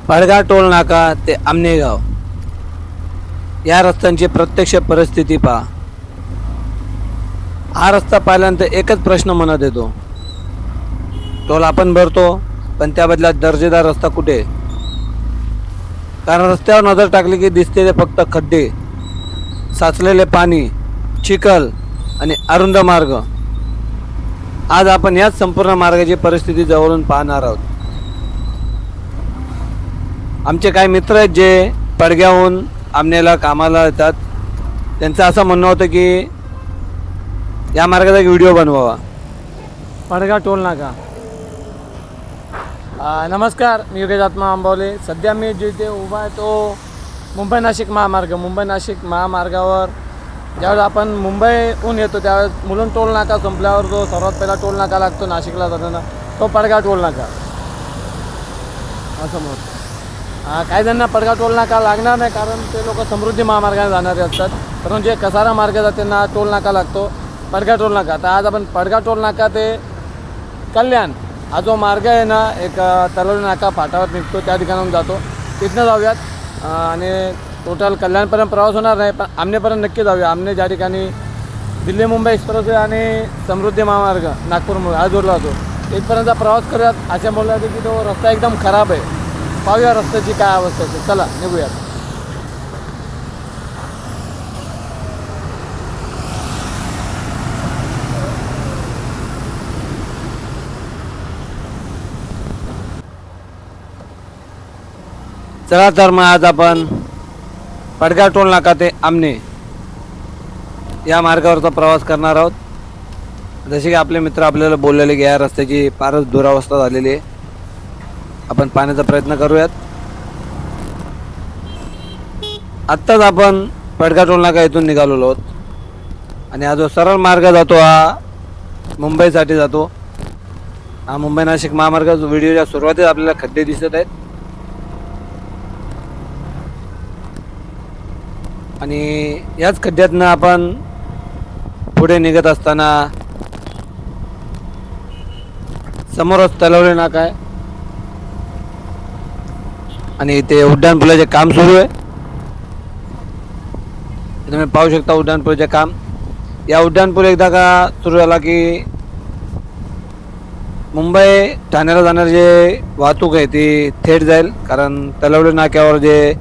पडगा toll नाका ते आमनेगाव या रस्त्यांची प्रत्यक्ष परिस्थिती पहा. हा रस्ता पाहिल्यानंतर एकच प्रश्न मनात येतो, टोल आपण भरतो पण त्या बदल्यात दर्जेदार रस्ता कुठे? कारण रस्त्यावर नजर टाकली की दिसते ते फक्त खड्डे, साचलेले पाणी, चिखल आणि अरुंद मार्ग. आज आपण याच संपूर्ण मार्गाची परिस्थिती जवळून पाहणार आहोत. आमचे काही मित्र आहेत जे पडग्याहून आमनेला कामाला येतात. त्यांचं असं म्हणणं होतं की या मार्गाचा एक व्हिडिओ बनवावा. पडगा टोल नाका. नमस्कार, मी योगेश आत्मा आंबवले. सध्या मी जिथे उभा आहे तो मुंबई नाशिक महामार्गावर ज्यावेळेस आपण मुंबईहून येतो त्यावेळेस मुलुंड टोल नाका संपल्यावर जो सर्वात पहिला टोल नाका लागतो नाशिकला जाताना तो पडगा टोल नाका असं म्हणतो. काही जणांना पडगा टोल नाका लागणार नाही कारण ते लोक समृद्धी महामार्गाने जाणारे असतात, परंतु जे कसारा मार्ग जाते त्यांना टोल नाका लागतो पडगा टोल नाका. तर आज आपण पडगा टोल नाका ते कल्याण हा जो मार्ग आहे ना, एक तलवली नाका फाटावर निघतो त्या ठिकाणाहून जातो, तिथनं जाऊयात. आणि टोटल कल्याणपर्यंत प्रवास होणार नाही पण आमनेपर्यंत नक्की जाऊया. आमने ज्या ठिकाणी दिल्ली मुंबई एक्सप्रेसवे आणि समृद्धी महामार्ग नागपूरमुळे हा जोडला होतो इथपर्यंतचा प्रवास करूयात. अशा बोलला की तो रस्ता एकदम खराब आहे. पाहूया रस्त्याची काय अवस्था आहे. चला निघूयात. चला तर मग आज आपण पडगा टोल नाका ते आमने या मार्गावरचा प्रवास करणार आहोत. जसे की आपले मित्र आपल्याला बोललेले की या रस्त्याची फारच दुरावस्था झालेली आहे. आपण पाहण्याचा प्रयत्न करूयात. आत्ताच आपण पडगा टोल नाका इथून निघालेलो आहोत आणि हा जो सरळ मार्ग जातो हा मुंबईसाठी जातो. हा मुंबई नाशिक महामार्ग व्हिडिओच्या सुरुवातीला आपल्याला खड्डे दिसत आहेत आणि याच खड्ड्यातनं आपण पुढे निघत असताना समोरच तलवली नाका आहे आणि इथे उड्डाणपुलाचे काम सुरू आहे. तुम्ही पाहू शकता उड्डाणपुलाचे काम. या उड्डाणपूल एकदा का सुरू झाला की मुंबई ठाण्याला जाणारी जे वाहतूक आहे ती थेट जाईल. कारण तलवली नाक्यावर जे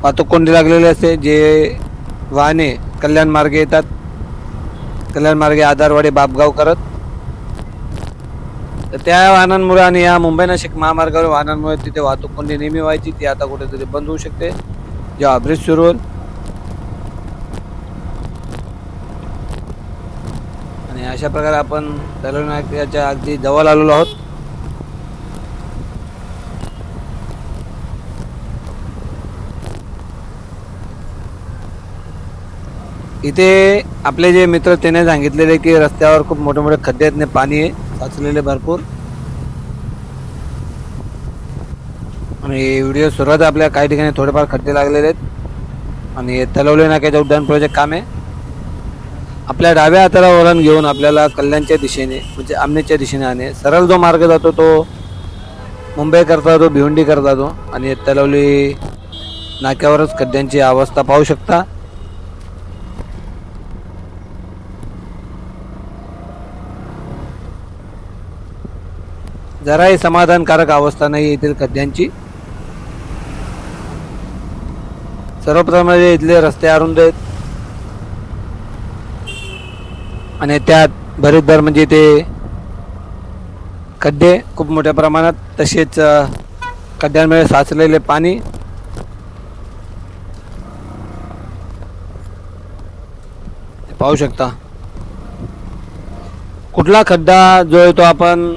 वाहतूक कोंडी लागलेली असते, जे वाहने कल्याण मार्गे येतात, कल्याण मार्गे आधारवाडी बापगाव करत, तर त्या वाहनांमुळे आणि या मुंबई नाशिक महामार्गावर वाहनांमुळे तिथे वाहतूक कोंडी नेहमी व्हायची ती आता कुठेतरी बंद होऊ शकते जेव्हा ब्रिज सुरू होईल. आणि अशा प्रकारे आपण तलवली नाक्याच्या अगदी जवळ आलेलो आहोत. इथे आपले जे मित्र त्याने सांगितलेले की रस्त्यावर खूप मोठे मोठे खड्डे आहेत, पाणी आहे साचलेले भरपूर. आणि व्हिडिओ सुरुवात आपल्या काही ठिकाणी थोडेफार खड्डे लागलेले आहेत आणि तलवली नाक्याच्या उड्डाणपुलाचे काम आहे. आपल्या डाव्या हाताला वळण घेऊन आपल्याला कल्याणच्या दिशेने म्हणजे आमनेच्या दिशेने आणि सरळ जो मार्ग जातो तो मुंबई करता जातो, भिवंडी करता जातो. आणि तलवली नाक्यावरच खड्ड्यांची अवस्था पाहू शकता. जराही समाधानकारक अवस्था नाही येथील खड्ड्यांची. सर्वप्रथम इथले रस्ते अरुंद आहेत आणि त्यात भरीतभर म्हणजे ते खड्डे खूप मोठ्या प्रमाणात, तसेच खड्ड्यांमुळे साचलेले पाणी. पाहू शकता कुठला खड्डा जो आहे तो आपण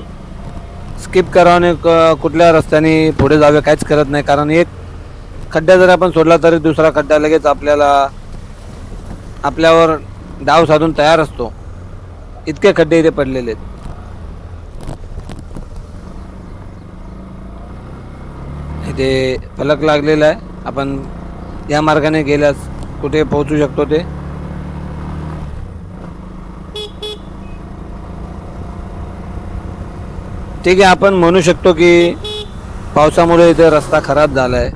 स्किप करावं, कुठल्या रस्त्याने पुढे जावे काहीच करत नाही. कारण एक खड्डा जर आपण सोडला तरी दुसरा खड्डा लगेच आपल्यावर डाव साधून तयार असतो. इतके खड्डे इथे पडलेले आहेत. इथे फलक लागलेला आहे, आपण या मार्गाने गेल्यास कुठे पोहोचू शकतो ते. ठीक आहे, आपण म्हणू शकतो की पावसामुळे इथे रस्ता खराब झाला आहे,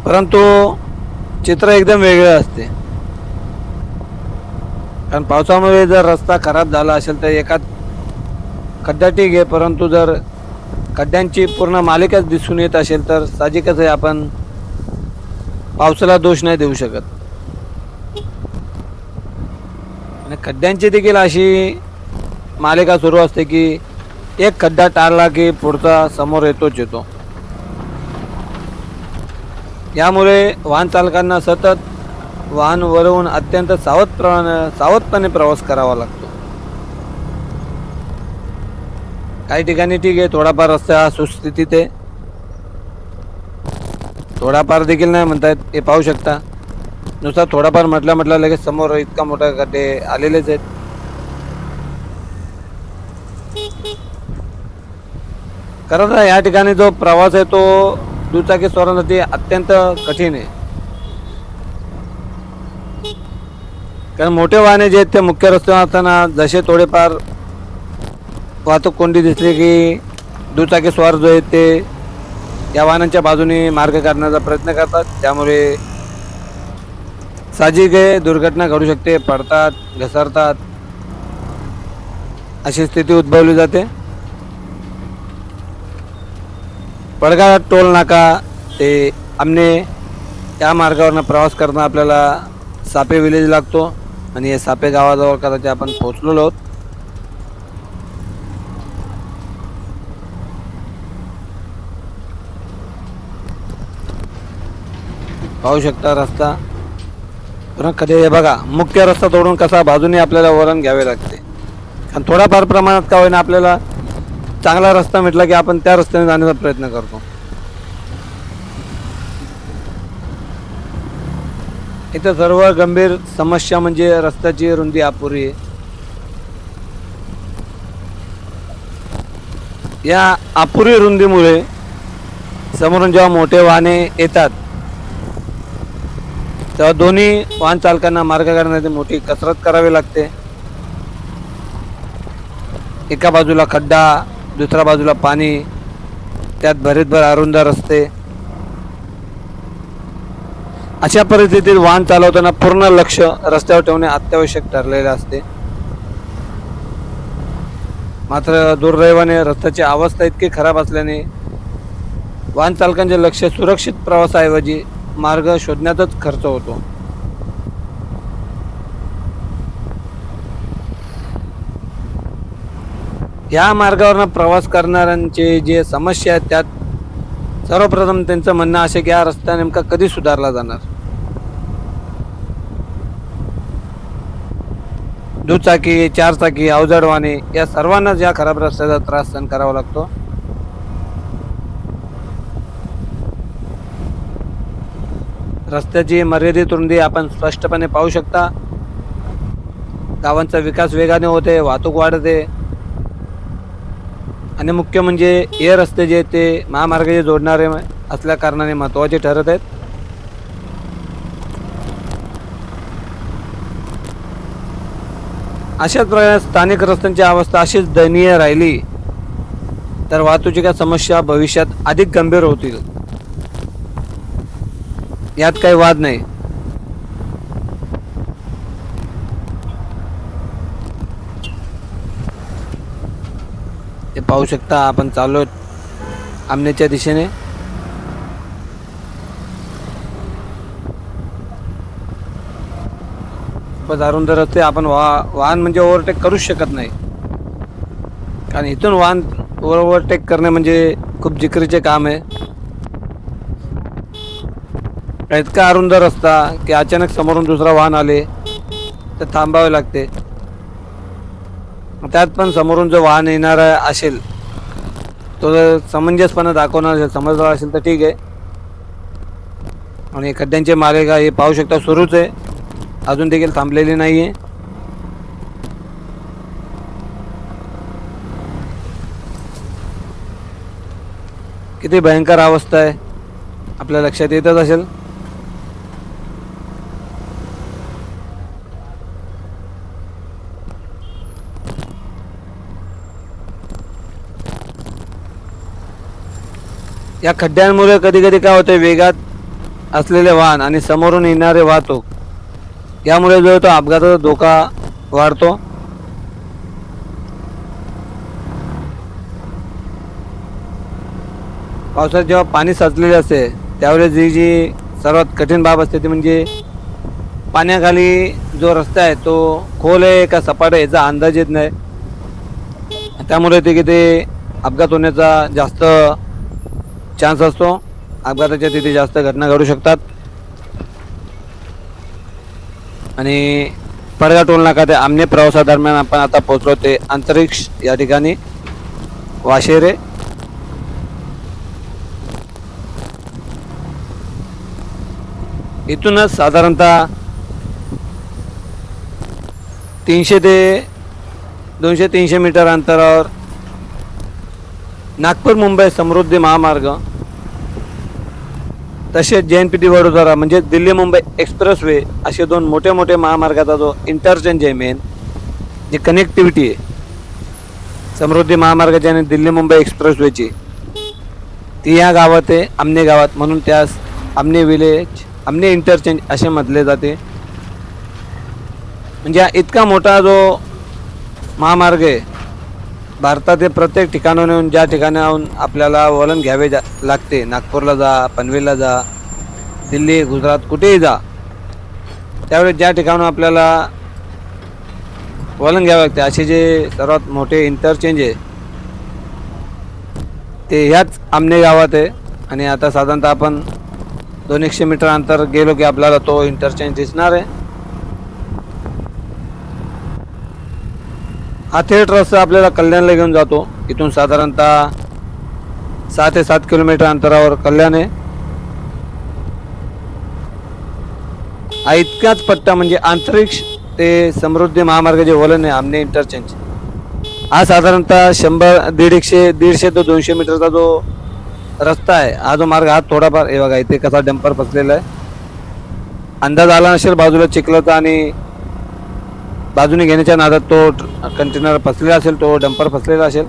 परंतु चित्र एकदम वेगळं असते. कारण पावसामुळे जर रस्ता खराब झाला असेल तर एका खड्डा ठीक आहे, परंतु जर खड्ड्यांची पूर्ण मालिकाच दिसून येत असेल तर साहजिकच आहे आपण पावसाला दोष नाही देऊ शकत. आणि खड्ड्यांची देखील अशी मालिका सुरू असते की एक खड्डा टाळला की पुढचा समोर येतो. यामुळे वाहन चालकांना सतत वाहन वळवून अत्यंत सावधपणे प्रवास करावा लागतो. काही ठिकाणी ठीक आहे, थोडाफार रस्ता सुस्थितीत आहे, थोडाफार देखील नाही म्हणतायत. हे पाहू शकता, नुसता थोडाफार म्हटलं लगेच समोर इतका मोठा खड्डे आलेलेच आहेत. खरं तर या ठिकाणी जो प्रवास आहे तो दुचाकी स्वारांसाठी अत्यंत कठीण आहे. कारण मोठे वाहने जे आहेत ते मुख्य रस्त्यावर असताना जसे थोडेफार वाहतूक कोंडी दिसली की दुचाकी स्वार जो आहेत ते या वाहनांच्या बाजूने मार्ग काढण्याचा प्रयत्न करतात. त्यामुळे साहजिक आहे दुर्घटना घडू शकते, पडतात, घसरतात, अशी स्थिती उद्भवली जाते. पडगाव टोल नाका ते आमने या मार्गावरनं प्रवास करणं आपल्याला सापे विलेज लागतो आणि हे सापे गावाजवळ कदाचित आपण पोहोचलेलो आहोत. पाहू शकता रस्ता पुन्हा कधी हे बघा, मुख्य रस्ता तोडून कसा बाजूने आपल्याला वळण घ्यावे लागते. आणि थोडाफार प्रमाणात का होईना आपल्याला चांगला रस्ता म्हटला की आपण त्या रस्त्याने जाण्याचा प्रयत्न करतो. इथं सर्व गंभीर समस्या म्हणजे रस्त्याची रुंदी अपुरी आहे. या अपुरी रुंदीमुळे समोरून जेव्हा मोठे वाहने येतात तेव्हा दोन्ही वाहन चालकांना मार्ग काढण्यासाठी मोठी कसरत करावी लागते. एका बाजूला खड्डा, दुसऱ्या बाजूला पाणी, त्यात भरीतभर अरुंद रस्ते. अशा परिस्थितीत वाहन चालवताना पूर्ण लक्ष रस्त्यावर ठेवणे अत्यावश्यक ठरलेले असते. मात्र दुर्दैवाने रस्त्याची अवस्था इतकी खराब असल्याने वाहन चालकांचे लक्ष सुरक्षित प्रवासाऐवजी मार्ग शोधण्यातच खर्च होतो. या मार्गावर प्रवास करणाऱ्यांचे जे समस्या आहेत त्यात सर्वप्रथम त्यांचं म्हणणं असे की हा रस्ता नेमका कधी सुधारला जाणार. दुचाकी, चारचाकी, अवजड वाहने या सर्वांनाच या खराब रस्त्याचा त्रास सहन करावा लागतो. रस्त्याची मर्यादित रुंदी आपण स्पष्टपणे पाहू शकता. गावांचा विकास वेगाने होते, वाहतूक वाढते आणि मुख्य म्हणजे हे रस्ते जे ते महामार्गाचे जोडणारे असल्या कारणाने महत्त्वाचे ठरत आहेत. अशाच प्रकारे स्थानिक रस्त्यांची अवस्था अशीच दयनीय राहिली तर वाहतुकीच्या समस्या भविष्यात अधिक गंभीर होतील, यात काही वाद नाही. ते पाहू शकता आपण चाललो आमनेच्या दिशेने. अरुंद रस्ते आपण वाहन म्हणजे ओव्हरटेक करूच शकत नाही. कारण इथून वाहन ओव्हरटेक करणे म्हणजे खूप जिकरीचे काम आहे. इतका अरुंद रस्ता की अचानक समोरून दुसरा वाहन आले तर थांबावे लागते. त्यात पण समोरून जो वाहन येणार असेल तो जर समंजसपणे दाखवणार असेल, समजदार असेल तर ठीक आहे. आणि खड्ड्यांचे मालिका हे पाहू शकता सुरूच आहे, अजून देखील थांबलेली नाही आहे. किती भयंकर अवस्था आहे आपल्या लक्षात येतच असेल. या खड्ड्यांमुळे कधी कधी काय होते, वेगात असलेले वाहन आणि समोरून येणारे वाहतूक यामुळे जो तो अपघाताचा धोका वाढतो. पावसात जेव्हा पाणी साचलेले असते त्यावेळेस जी सर्वात कठीण बाब असते ती म्हणजे पाण्याखाली जो रस्ता आहे तो खोल आहे का सपाट आहे याचा अंदाज येत नाही. त्यामुळे तिथे अपघात होण्याचा जास्त चान्स असतो. अपघाताच्या तिथे जास्त घटना घडू शकतात. आणि पडगा टोल नाका ते आमने प्रवासादरम्यान आपण आता पोहोचलो ते अंतरिक्ष या ठिकाणी वाशेरे. इथूनच साधारणतः 300 ते 200-300 मीटर अंतरावर नागपूर मुंबई समृद्धी महामार्ग, तसेच JNPT वडोदरा म्हणजे दिल्ली मुंबई एक्सप्रेसवे असे दोन मोठे मोठे महामार्गाचा जो इंटरचेंज आहे, मेन जी कनेक्टिव्हिटी आहे समृद्धी महामार्गाची आणि दिल्ली मुंबई एक्सप्रेसवेची, ती या गावात आहे आमने गावात. म्हणून त्यास आमने विलेज, आमने इंटरचेंज असे म्हटले जाते. म्हणजे हा इतका मोठा जो महामार्ग आहे, भारतातील प्रत्येक ठिकाणाहून ज्या ठिकाणाहून आपल्याला वळण घ्यावे लागते, नागपूरला जा, पनवेलला जा, दिल्ली, गुजरात कुठेही जा, त्यावेळेस ज्या ठिकाणून आपल्याला वळण घ्यावे लागते असे जे सर्वात मोठे इंटरचेंज आहे ते ह्याच आमने गावात आहे. आणि आता साधारणतः आपण 200 मीटर अंतर गेलो की आपल्याला तो इंटरचेंज दिसणार आहे. हा थेट रस्ता आपल्याला कल्याणला घेऊन जातो. इथून साधारणतः 6 ते 7 किलोमीटर अंतरावर कल्याण आहे. हा इतकाच पट्टा म्हणजे अंतरिक्ष ते समृद्धी महामार्गाचे वळण आहे आमने इंटरचेंज. हा साधारणतः 100-150 ते 200 मीटरचा जो रस्ता आहे, हा जो मार्ग हा थोडाफार हे बघा इथे कसा डंपर फसलेला आहे. अंदाज आला नसेल बाजूला चिखलाचा आणि बाजूने घेण्याच्या नादात तो कंटेनर फसलेला असेल, तो डंपर फसलेला असेल.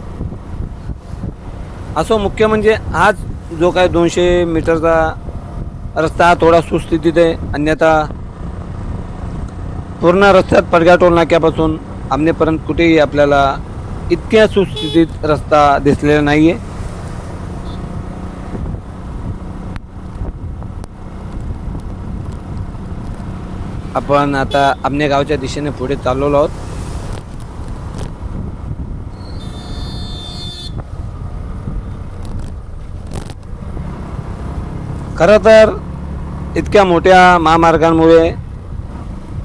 असो, मुख्य म्हणजे हाच जो काय 200 मीटरचा रस्ता हा थोडा सुस्थितीत आहे. अन्यथा पूर्ण रस्त्यात पडगा टोल नाक्यापासून आमनेपर्यंत कुठेही आपल्याला इतक्या सुस्थितीत रस्ता दिसलेला नाही आहे. आपण आता आमने गावच्या दिशेने पुढे चाललेलो आहोत. खरं तर इतक्या मोठ्या महामार्गांमुळे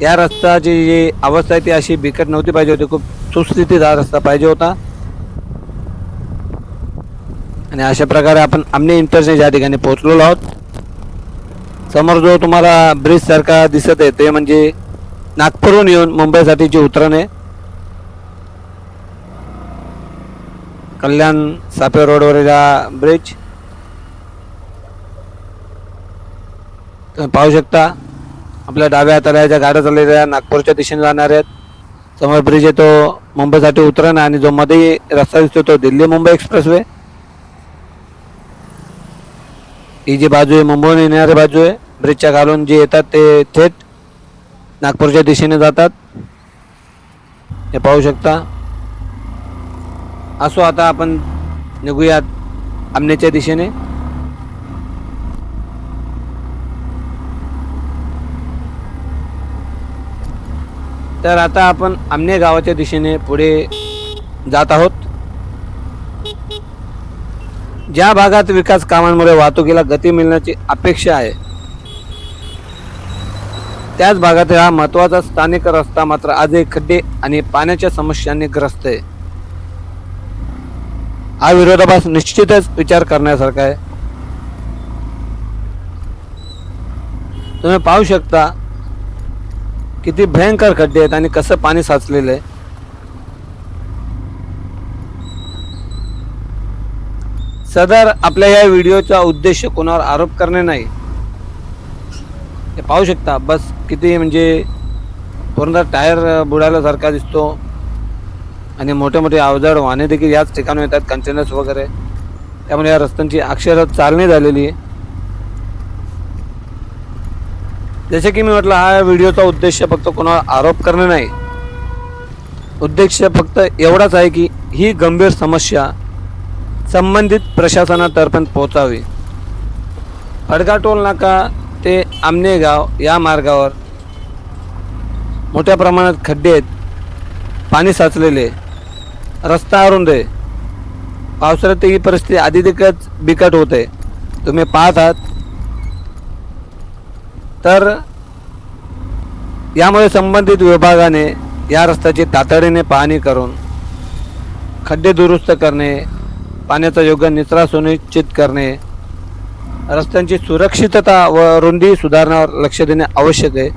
या रस्त्याची जी अवस्था आहे ती अशी बिकट नव्हती पाहिजे होती. खूप सुस्थितीत हा रस्ता पाहिजे होता. आणि अशा प्रकारे आपण आमने इंटरचेंज या ठिकाणी पोहोचलेलो आहोत. समोर जो तुम्हाला ब्रिज सारखा दिसत आहे ते म्हणजे नागपूरहून येऊन मुंबईसाठीची उतरण आहे. कल्याण सापे रोडवरील ब्रिज तुम्ही पाहू शकता. आपल्या डाव्या हाताला ज्या गाड्या चाललेल्या नागपूरच्या दिशेने जाणार आहेत. समोर ब्रिज आहे तो मुंबईसाठी उतरण, आणि जो मध्ये रस्ता दिसतो तो दिल्ली मुंबई एक्सप्रेसवे. ही जी बाजू आहे मुंबईहून येणारी बाजू आहे. ब्रिजच्या खालून जे येतात ते थेट नागपूरच्या दिशेने जातात, हे पाहू शकता. असो, आता आपण निघूयात आमनेच्या दिशेने. तर आता आपण आमने गावाच्या दिशेने पुढे जात आहोत. ज्या भागात विकास कामांमुळे वाहतुकीला गती मिळण्याची अपेक्षा आहे त्याच भागात हा महत्त्वाचा स्थानिक रस्ता मात्र आजही खड्डे आणि पाण्याच्या समस्यांनी ग्रस्त आहे. हा विरोधाभास निश्चितच विचार करण्यासारखा आहे. तुम्ही पाहू शकता किती भयंकर खड्डे आहेत आणि कसं पाणी साचलेलं आहे. सदर आपल्या या व्हिडिओचा उद्देश कोणावर आरोप करणे नाही. हे पाहू शकता बस किती म्हणजे पूर्ण टायर बुडाल्यासारखा दिसतो. आणि मोठे मोठे अवजड वाहने देखील याच ठिकाणी येतात, कंटेनर्स वगैरे. त्यामुळे या रस्त्यांची अक्षरशः चालणी झालेली आहे. जसे की मी म्हटलं, हा व्हिडिओचा उद्देश फक्त कोणावर आरोप करणे नाही. उद्देश फक्त एवढाच आहे की ही गंभीर समस्या संबंधित प्रशासनातर्फे पोहोचावी. पडगा टोल नाका ते आमने गाव या मार्गावर मोठ्या प्रमाणात खड्डे आहेत, पाणी साचलेले, रस्ता अरुंद आहे. पावसाळ्यात ही परिस्थिती अधिकच बिकट होते. तुम्ही पाहत आहात. तर यामुळे संबंधित विभागाने या रस्त्याची तातडीने पाहणी करून खड्डे दुरुस्त करणे, पाण्याचा योग्य निचरा सुनिश्चित करणे, रस्त्यांची सुरक्षितता व रुंदी सुधारण्यावर लक्ष देणे आवश्यक आहे.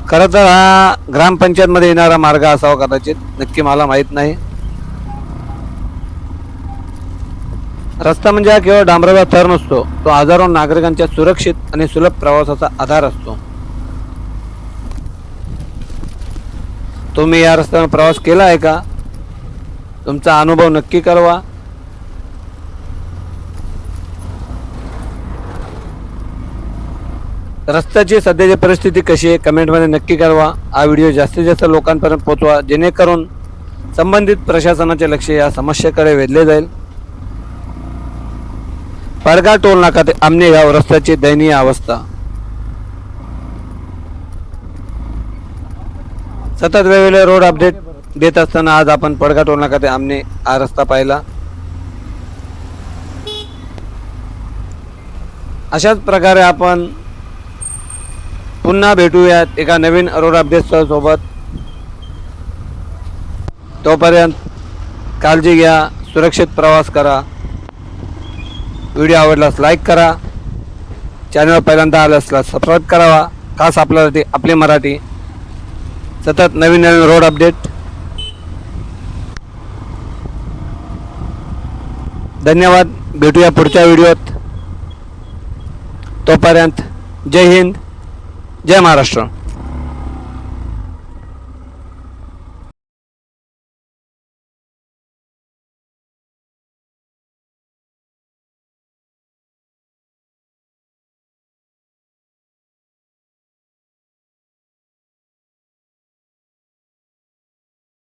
खरं तर हा ग्रामपंचायतमध्ये येणारा मार्ग असावा कदाचित, नक्की मला माहीत नाही. रस्ता म्हणजे हा केवळ डांबराचा थर नसतो, तो हजारो नागरिकांच्या सुरक्षित आणि सुलभ प्रवासाचा आधार असतो. तुम्ही या रस्त्यावर प्रवास केला आहे का? तुमचा अनुभव नक्की कळवा. रस्त्याची सध्याची परिस्थिती कशी आहे कमेंटमध्ये नक्की कळवा. हा व्हिडिओ जास्तीत जास्त लोकांपर्यंत पोहोचवा, जेणेकरून संबंधित प्रशासनाचे लक्ष या समस्येकडे वेधले जाईल. पडगा टोल नाका ते आमने गाव रस्त्याची दयनीय अवस्था. सतत वेगवेगळे रोड अपडेट देत असताना आज आपण पडगा टोल नाका ते आमने हा रस्ता पाहिला. अशाच प्रकारे आपण पुन्हा भेटूयात एका नवीन रोड अपडेट सोबत. तोपर्यंत काळजी घ्या, सुरक्षित प्रवास करा. व्हिडिओ आवडल्यास लाईक करा. चॅनल पहिल्यांदा आल्यास सबस्क्राईब करावा. खास आपल्यासाठी आपली मराठी सतत नवीन नवीन रोड अपडेट. धन्यवाद. भेटूया पुढच्या व्हिडिओत. तोपर्यंत जय हिंद, जय महाराष्ट्र.